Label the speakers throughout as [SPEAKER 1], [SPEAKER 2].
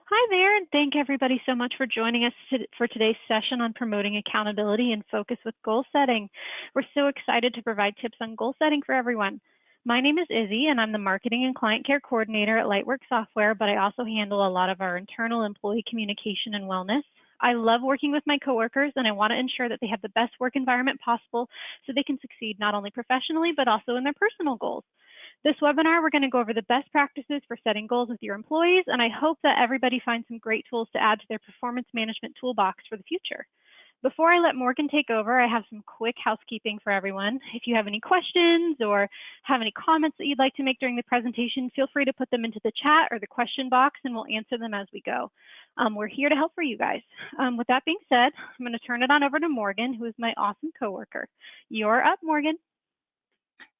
[SPEAKER 1] Hi there, and thank everybody so much for joining us for today's session on promoting accountability and focus with goal setting. We're so excited to provide tips on goal setting for everyone. My name is Izzy, and I'm the Marketing and Client Care Coordinator at LightWork Software, but I also handle a lot of our internal employee communication and wellness. I love working with my coworkers, and I want to ensure that they have the best work environment possible so they can succeed not only professionally, but also in their personal goals. This webinar, we're going to go over the best practices for setting goals with your employees, and I hope that everybody finds some great tools to add to their performance management toolbox for the future. Before I let Morgan take over, I have some quick housekeeping for everyone. If you have any questions or have any comments that you'd like to make during the presentation, feel free to put them into the chat or the question box, and we'll answer them as we go. We're here to help for you guys. With that being said, I'm going to turn it on over to Morgan, who is my awesome coworker. You're up, Morgan.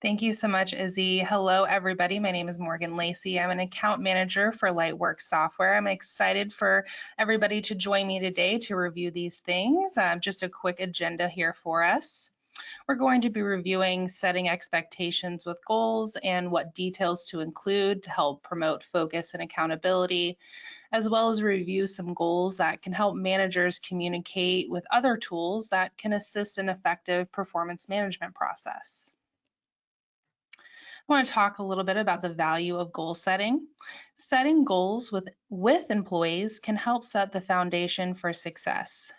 [SPEAKER 2] Thank you so much, Izzy. Hello, everybody. My name is Morgan Lacey. I'm an account manager for LightWork Software. I'm excited for everybody to join me today to review these things. Just a quick agenda here for us. We're going to be reviewing setting expectations with goals and what details to include to help promote focus and accountability, as well as review some goals that can help managers communicate with other tools that can assist in effective performance management process. I want to talk a little bit about the value of goal setting. Setting goals with employees can help set the foundation for success.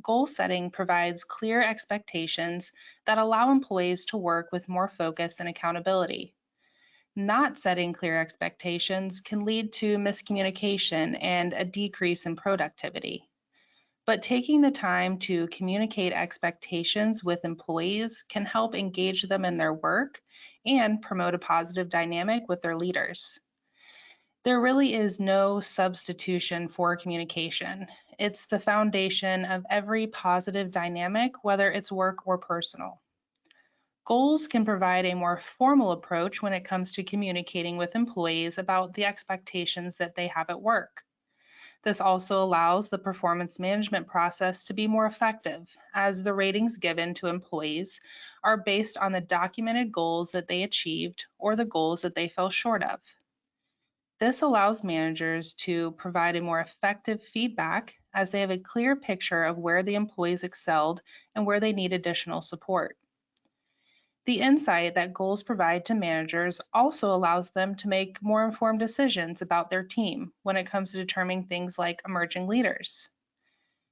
[SPEAKER 2] Goal setting provides clear expectations that allow employees to work with more focus and accountability. Not setting clear expectations can lead to miscommunication and a decrease in productivity. But taking the time to communicate expectations with employees can help engage them in their work and promote a positive dynamic with their leaders. There really is no substitution for communication. It's the foundation of every positive dynamic, whether it's work or personal. Goals can provide a more formal approach when it comes to communicating with employees about the expectations that they have at work. This also allows the performance management process to be more effective, as the ratings given to employees are based on the documented goals that they achieved or the goals that they fell short of. This allows managers to provide a more effective feedback as they have a clear picture of where the employees excelled and where they need additional support. The insight that goals provide to managers also allows them to make more informed decisions about their team when it comes to determining things like emerging leaders.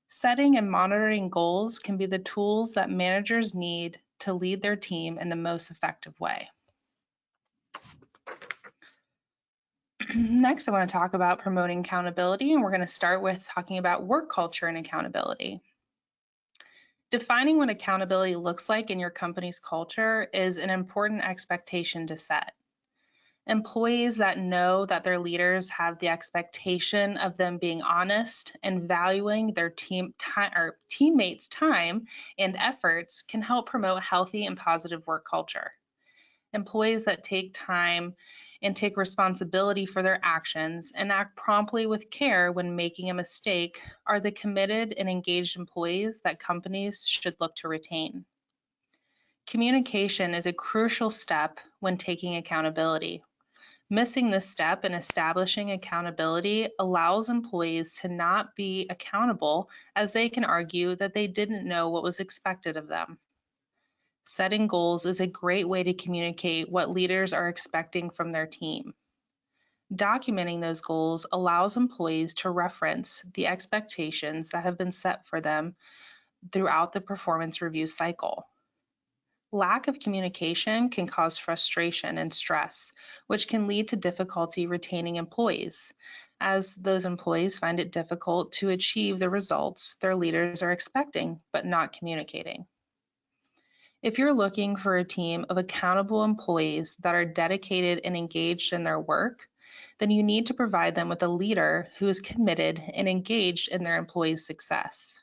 [SPEAKER 2] Setting and monitoring goals can be the tools that managers need to lead their team in the most effective way. Next, I want to talk about promoting accountability, and we're going to start with talking about work culture and accountability. Defining what accountability looks like in your company's culture is an important expectation to set. Employees that know that their leaders have the expectation of them being honest and valuing their teammates' time and efforts can help promote healthy and positive work culture. Employees that take time and take responsibility for their actions and act promptly with care when making a mistake are the committed and engaged employees that companies should look to retain. Communication is a crucial step when taking accountability. Missing this step in establishing accountability allows employees to not be accountable, as they can argue that they didn't know what was expected of them. Setting goals is a great way to communicate what leaders are expecting from their team. Documenting those goals allows employees to reference the expectations that have been set for them throughout the performance review cycle. Lack of communication can cause frustration and stress, which can lead to difficulty retaining employees, as those employees find it difficult to achieve the results their leaders are expecting but not communicating. If you're looking for a team of accountable employees that are dedicated and engaged in their work, then you need to provide them with a leader who is committed and engaged in their employees' success.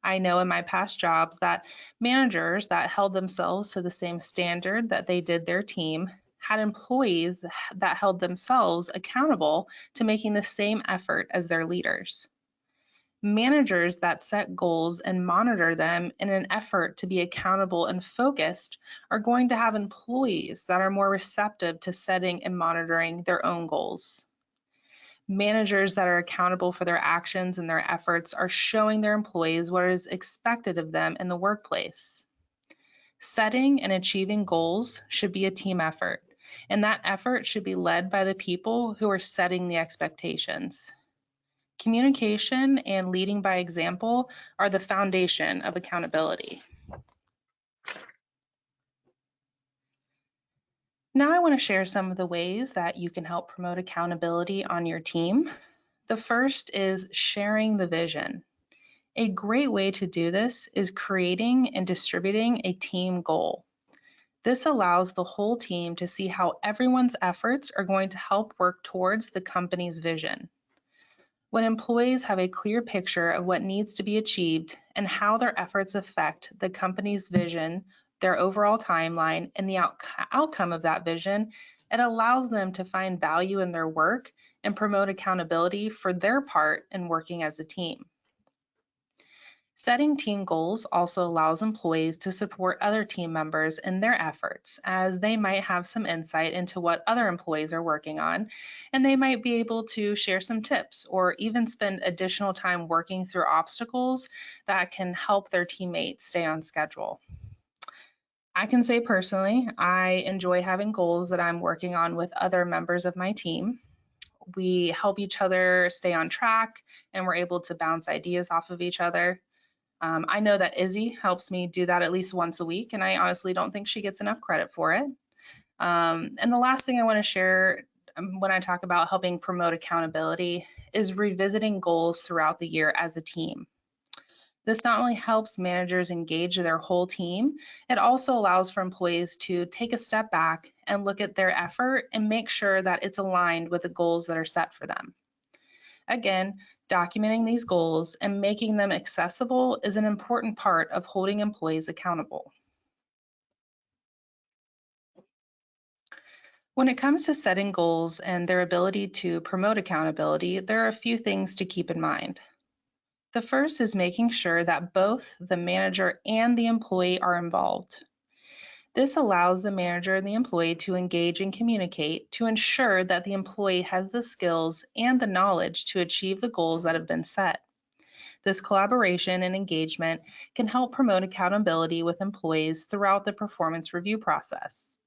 [SPEAKER 2] I know in my past jobs that managers that held themselves to the same standard that they did their team had employees that held themselves accountable to making the same effort as their leaders. Managers that set goals and monitor them in an effort to be accountable and focused are going to have employees that are more receptive to setting and monitoring their own goals. Managers that are accountable for their actions and their efforts are showing their employees what is expected of them in the workplace. Setting and achieving goals should be a team effort, and that effort should be led by the people who are setting the expectations. Communication and leading by example are the foundation of accountability. Now I want to share some of the ways that you can help promote accountability on your team. The first is sharing the vision. A great way to do this is creating and distributing a team goal. This allows the whole team to see how everyone's efforts are going to help work towards the company's vision. When employees have a clear picture of what needs to be achieved and how their efforts affect the company's vision, their overall timeline, and the outcome of that vision, it allows them to find value in their work and promote accountability for their part in working as a team. Setting team goals also allows employees to support other team members in their efforts, as they might have some insight into what other employees are working on, and they might be able to share some tips or even spend additional time working through obstacles that can help their teammates stay on schedule. I can say personally, I enjoy having goals that I'm working on with other members of my team. We help each other stay on track, and we're able to bounce ideas off of each other. I know that Izzy helps me do that at least once a week, and I honestly don't think she gets enough credit for it. And the last thing I want to share when I talk about helping promote accountability is revisiting goals throughout the year as a team. This not only helps managers engage their whole team, it also allows for employees to take a step back and look at their effort and make sure that it's aligned with the goals that are set for them. Again, documenting these goals and making them accessible is an important part of holding employees accountable. When it comes to setting goals and their ability to promote accountability, there are a few things to keep in mind. The first is making sure that both the manager and the employee are involved. This allows the manager and the employee to engage and communicate to ensure that the employee has the skills and the knowledge to achieve the goals that have been set. This collaboration and engagement can help promote accountability with employees throughout the performance review process.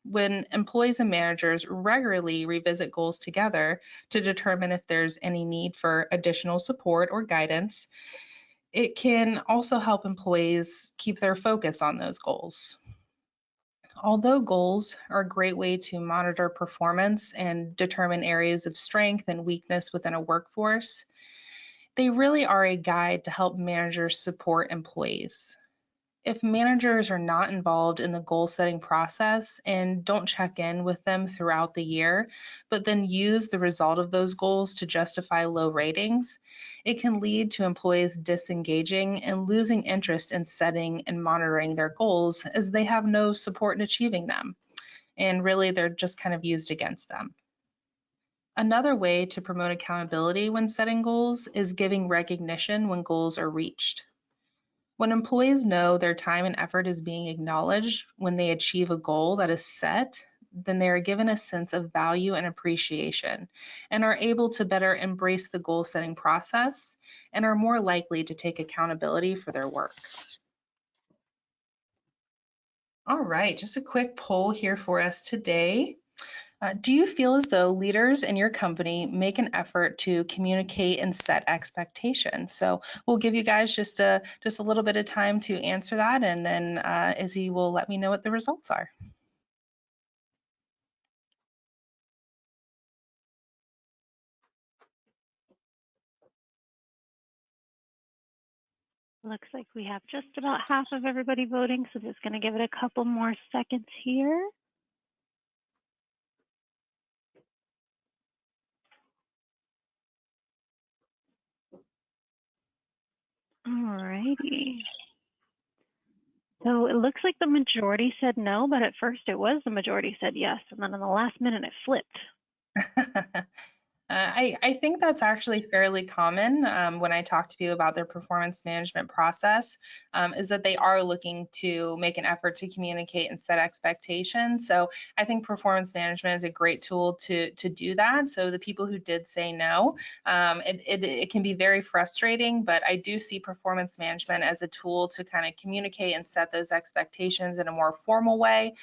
[SPEAKER 2] When employees and managers regularly revisit goals together to determine if there's any need for additional support or guidance, it can also help employees keep their focus on those goals. Although goals are a great way to monitor performance and determine areas of strength and weakness within a workforce, they really are a guide to help managers support employees. If managers are not involved in the goal setting process and don't check in with them throughout the year, but then use the result of those goals to justify low ratings, it can lead to employees disengaging and losing interest in setting and monitoring their goals as they have no support in achieving them. And really, they're just kind of used against them. Another way to promote accountability when setting goals is giving recognition when goals are reached. When employees know their time and effort is being acknowledged when they achieve a goal that is set, then they are given a sense of value and appreciation and are able to better embrace the goal setting process and are more likely to take accountability for their work. All right, just a quick poll here for us today. Do you feel as though leaders in your company make an effort to communicate and set expectations? So we'll give you guys just a little bit of time to answer that, and then Izzy will let me know what the results are.
[SPEAKER 1] Looks like we have just about half of everybody voting, so just going to give it a couple more seconds here. Alrighty. So it looks like the majority said no, but at first it was the majority said yes, and then in the last minute it flipped.
[SPEAKER 2] I think that's actually fairly common when I talk to people about their performance management process, is that they are looking to make an effort to communicate and set expectations. So I think performance management is a great tool to do that. So the people who did say no, it can be very frustrating, but I do see performance management as a tool to kind of communicate and set those expectations in a more formal way,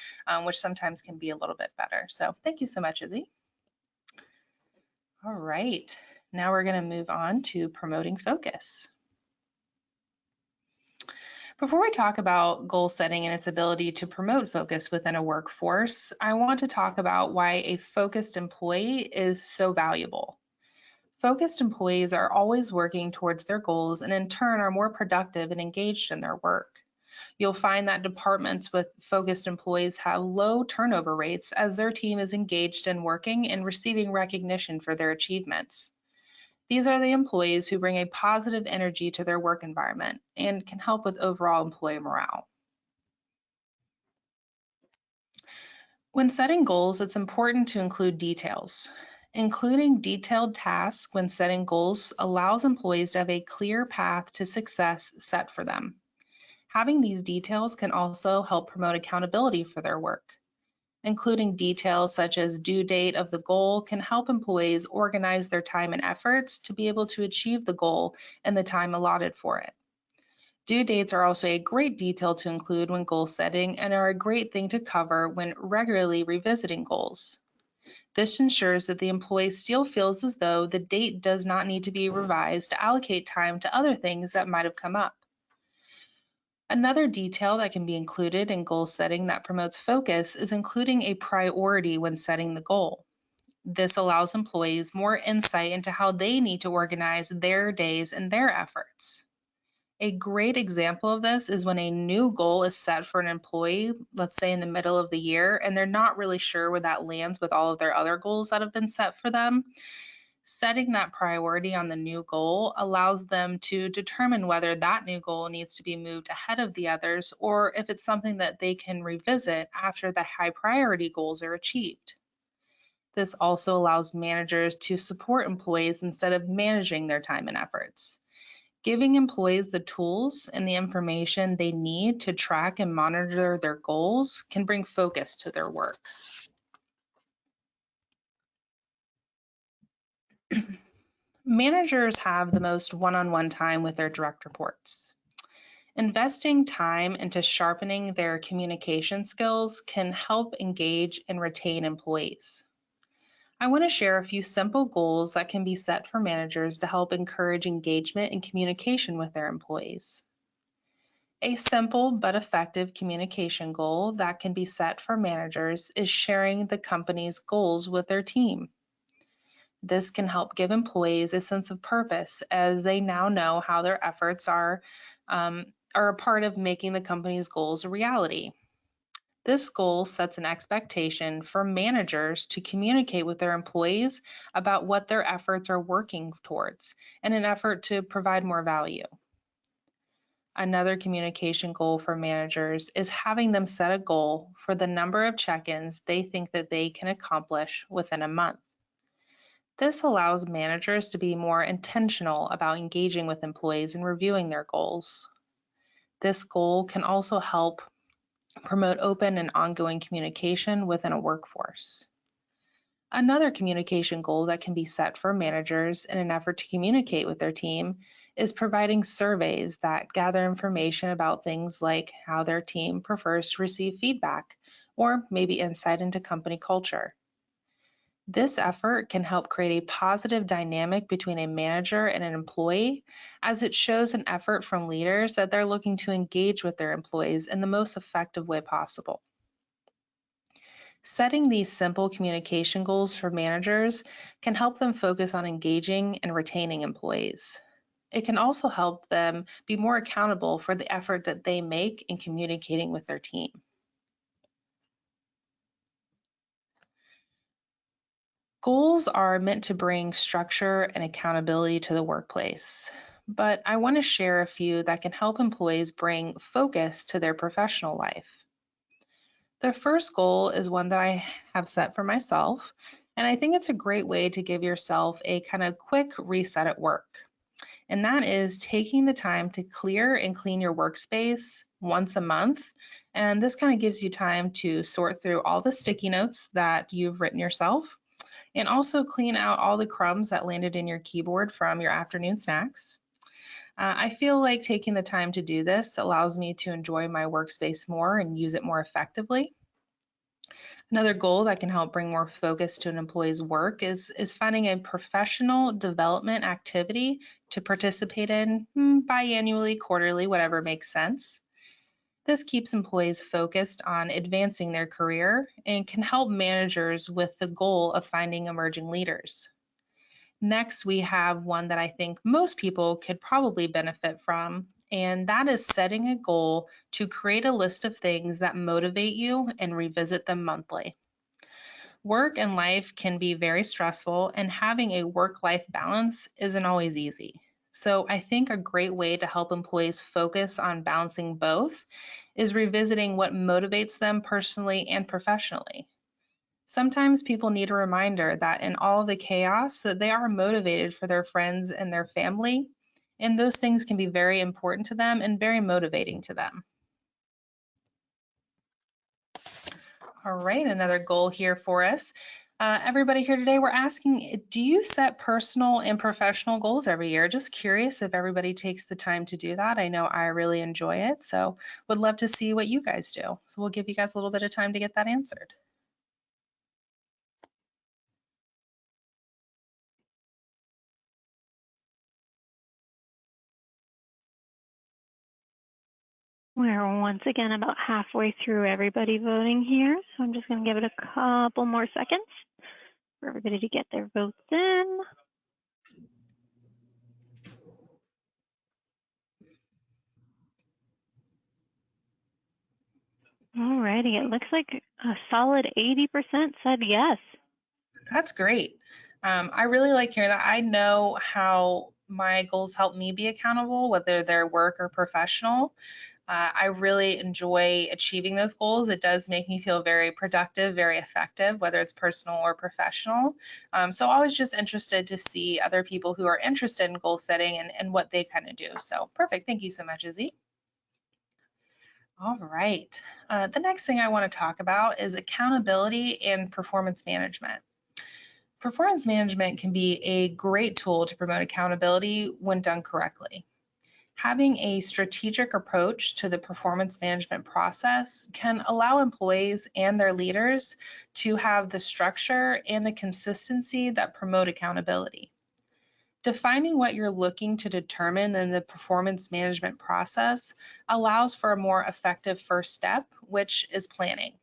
[SPEAKER 2] which sometimes can be a little bit better. So thank you so much, Izzy. All right, now we're going to move on to promoting focus. Before we talk about goal setting and its ability to promote focus within a workforce, I want to talk about why a focused employee is so valuable. Focused employees are always working towards their goals and in turn are more productive and engaged in their work. You'll find that departments with focused employees have low turnover rates as their team is engaged in working and receiving recognition for their achievements. These are the employees who bring a positive energy to their work environment and can help with overall employee morale. When setting goals, it's important to include details. Including detailed tasks when setting goals allows employees to have a clear path to success set for them. Having these details can also help promote accountability for their work. Including details such as due date of the goal can help employees organize their time and efforts to be able to achieve the goal in the time allotted for it. Due dates are also a great detail to include when goal setting and are a great thing to cover when regularly revisiting goals. This ensures that the employee still feels as though the date does not need to be revised to allocate time to other things that might have come up. Another detail that can be included in goal setting that promotes focus is including a priority when setting the goal. This allows employees more insight into how they need to organize their days and their efforts. A great example of this is when a new goal is set for an employee, let's say in the middle of the year, and they're not really sure where that lands with all of their other goals that have been set for them. Setting that priority on the new goal allows them to determine whether that new goal needs to be moved ahead of the others or if it's something that they can revisit after the high priority goals are achieved. This also allows managers to support employees instead of managing their time and efforts. Giving employees the tools and the information they need to track and monitor their goals can bring focus to their work. Managers have the most one-on-one time with their direct reports. Investing time into sharpening their communication skills can help engage and retain employees. I want to share a few simple goals that can be set for managers to help encourage engagement and communication with their employees. A simple but effective communication goal that can be set for managers is sharing the company's goals with their team. This can help give employees a sense of purpose as they now know how their efforts are a part of making the company's goals a reality. This goal sets an expectation for managers to communicate with their employees about what their efforts are working towards in an effort to provide more value. Another communication goal for managers is having them set a goal for the number of check-ins they think that they can accomplish within a month. This allows managers to be more intentional about engaging with employees and reviewing their goals. This goal can also help promote open and ongoing communication within a workforce. Another communication goal that can be set for managers in an effort to communicate with their team is providing surveys that gather information about things like how their team prefers to receive feedback or maybe insight into company culture. This effort can help create a positive dynamic between a manager and an employee, as it shows an effort from leaders that they're looking to engage with their employees in the most effective way possible. Setting these simple communication goals for managers can help them focus on engaging and retaining employees. It can also help them be more accountable for the effort that they make in communicating with their team. Goals are meant to bring structure and accountability to the workplace, but I want to share a few that can help employees bring focus to their professional life. The first goal is one that I have set for myself, And I think it's a great way to give yourself a kind of quick reset at work. And that is taking the time to clear and clean your workspace once a month. And this kind of gives you time to sort through all the sticky notes that you've written yourself and also clean out all the crumbs that landed in your keyboard from your afternoon snacks. I feel like taking the time to do this allows me to enjoy my workspace more and use it more effectively. Another goal that can help bring more focus to an employee's work is finding a professional development activity to participate in biannually, quarterly, whatever makes sense. This keeps employees focused on advancing their career and can help managers with the goal of finding emerging leaders. Next, we have one that I think most people could probably benefit from, and that is setting a goal to create a list of things that motivate you and revisit them monthly. Work and life can be very stressful, and having a work-life balance isn't always easy. So I think a great way to help employees focus on balancing both is revisiting what motivates them personally and professionally. Sometimes people need a reminder that in all the chaos that they are motivated for their friends and their family, and those things can be very important to them and very motivating to them. All right, another goal here for us. Everybody here today, we're asking, do you set personal and professional goals every year? Just curious if everybody takes the time to do that. I know I really enjoy it, so would love to see what you guys do. So we'll give you guys a little bit of time to get that answered.
[SPEAKER 1] We're once again about halfway through everybody voting here, so I'm just going to give it a couple more seconds for everybody to get their votes in. All righty, it looks like a solid 80% said yes.
[SPEAKER 2] That's great. I really like hearing that. I know how my goals help me be accountable, whether they're work or professional. I really enjoy achieving those goals. It does make me feel very productive, very effective, whether it's personal or professional. So I was just interested to see other people who are interested in goal setting and what they kind of do. So perfect. Thank you so much, Izzy. All right. The next thing I want to talk about is accountability and performance management. Performance management can be a great tool to promote accountability when done correctly. Having a strategic approach to the performance management process can allow employees and their leaders to have the structure and the consistency that promote accountability. Defining what you're looking to determine in the performance management process allows for a more effective first step, which is planning.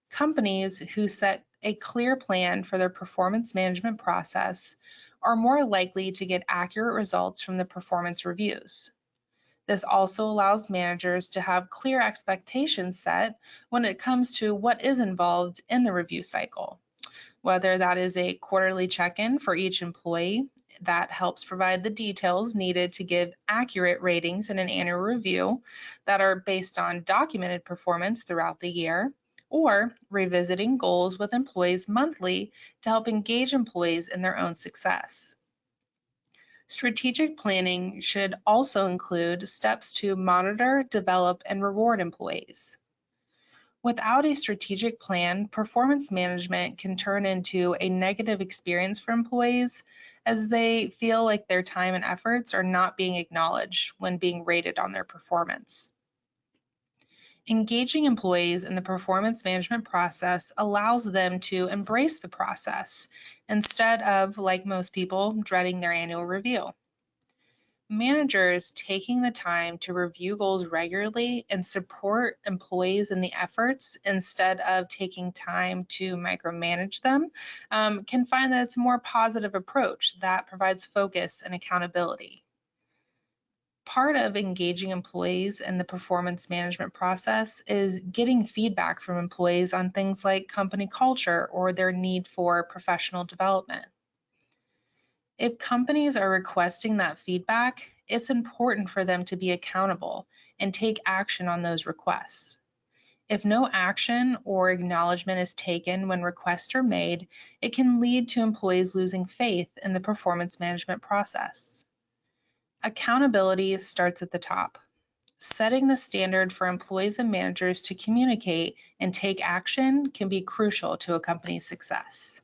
[SPEAKER 2] Companies who set a clear plan for their performance management process are more likely to get accurate results from the performance reviews. This also allows managers to have clear expectations set when it comes to what is involved in the review cycle, whether that is a quarterly check-in for each employee that helps provide the details needed to give accurate ratings in an annual review that are based on documented performance throughout the year, or revisiting goals with employees monthly to help engage employees in their own success. Strategic planning should also include steps to monitor, develop, and reward employees. Without a strategic plan, performance management can turn into a negative experience for employees as they feel like their time and efforts are not being acknowledged when being rated on their performance. Engaging employees in the performance management process allows them to embrace the process instead of, like most people, dreading their annual review. Managers taking the time to review goals regularly and support employees in the efforts instead of taking time to micromanage them can find that it's a more positive approach that provides focus and accountability. Part of engaging employees in the performance management process is getting feedback from employees on things like company culture or their need for professional development. If companies are requesting that feedback, it's important for them to be accountable and take action on those requests. If no action or acknowledgement is taken when requests are made, it can lead to employees losing faith in the performance management process. Accountability starts at the top. Setting the standard for employees and managers to communicate and take action can be crucial to a company's success.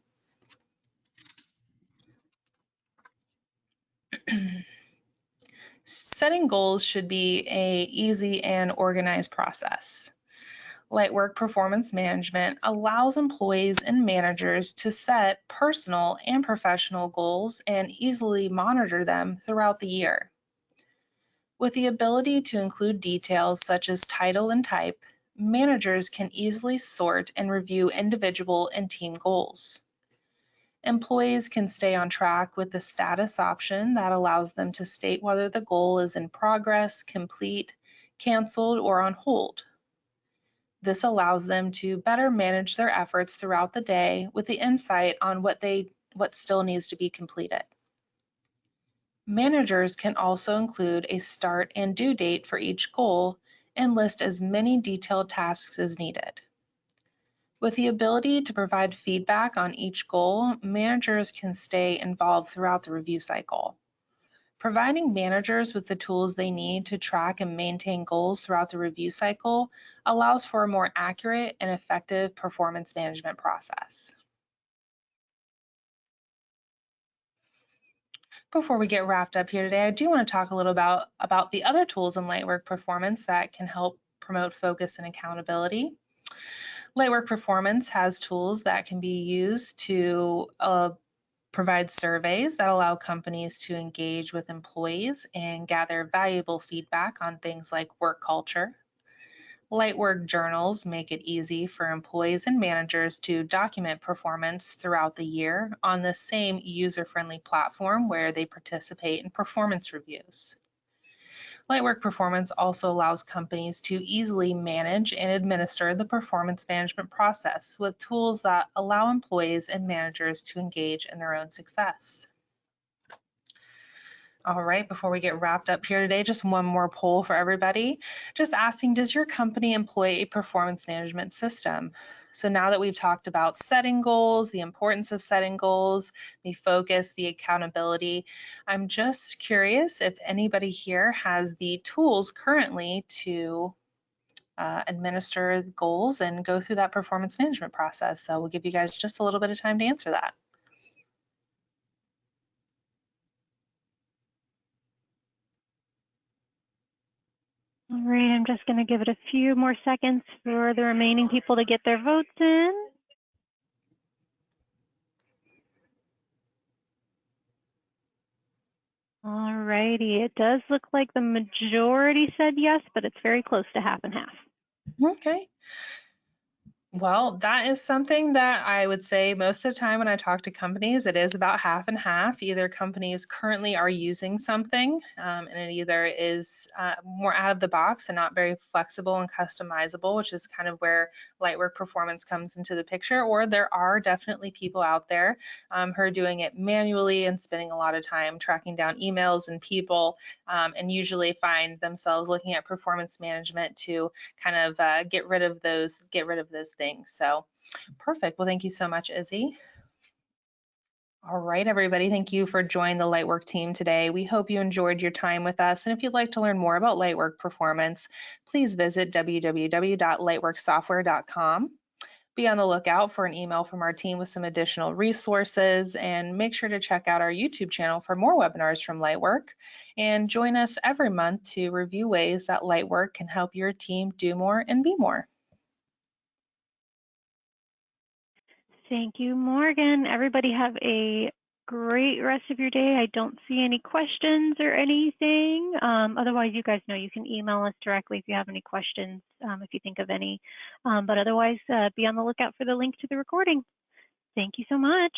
[SPEAKER 2] Setting goals should be an easy and organized process. LightWork Performance Management allows employees and managers to set personal and professional goals and easily monitor them throughout the year. With the ability to include details such as title and type, managers can easily sort and review individual and team goals. Employees can stay on track with the status option that allows them to state whether the goal is in progress, complete, canceled, or on hold. This allows them to better manage their efforts throughout the day with the insight on what still needs to be completed. Managers can also include a start and due date for each goal and list as many detailed tasks as needed. With the ability to provide feedback on each goal, managers can stay involved throughout the review cycle. Providing managers with the tools they need to track and maintain goals throughout the review cycle allows for a more accurate and effective performance management process. Before we get wrapped up here today, I do want to talk a little about the other tools in LightWork Performance that can help promote focus and accountability. LightWork Performance has tools that can be used to provide surveys that allow companies to engage with employees and gather valuable feedback on things like work culture. LightWork journals make it easy for employees and managers to document performance throughout the year on the same user-friendly platform where they participate in performance reviews. LightWork Performance also allows companies to easily manage and administer the performance management process with tools that allow employees and managers to engage in their own success. All right, before we get wrapped up here today, just one more poll for everybody. Just asking, does your company employ a performance management system? So now that we've talked about setting goals, the importance of setting goals, the focus, the accountability, I'm just curious if anybody here has the tools currently to administer goals and go through that performance management process. So we'll give you guys just a little bit of time to answer that.
[SPEAKER 1] All right, I'm just going to give it a few more seconds for the remaining people to get their votes in. All righty, it does look like the majority said yes, but it's very close to half and half.
[SPEAKER 2] Okay. Well, that is something that I would say most of the time when I talk to companies, it is about half and half. Either companies currently are using something and it either is more out of the box and not very flexible and customizable, which is kind of where LightWork Performance comes into the picture, or there are definitely people out there who are doing it manually and spending a lot of time tracking down emails and people and usually find themselves looking at performance management to kind of get rid of those things. So perfect. Well, thank you so much, Izzy. All right, everybody, thank you for joining the LightWork team today. We hope you enjoyed your time with us. And if you'd like to learn more about LightWork Performance, please visit www.lightworksoftware.com. Be on the lookout for an email from our team with some additional resources, and make sure to check out our YouTube channel for more webinars from LightWork, and join us every month to review ways that LightWork can help your team do more and be more.
[SPEAKER 1] Thank you, Morgan. Everybody have a great rest of your day. I don't see any questions or anything. Otherwise, you guys know you can email us directly if you have any questions, if you think of any. But otherwise, be on the lookout for the link to the recording. Thank you so much.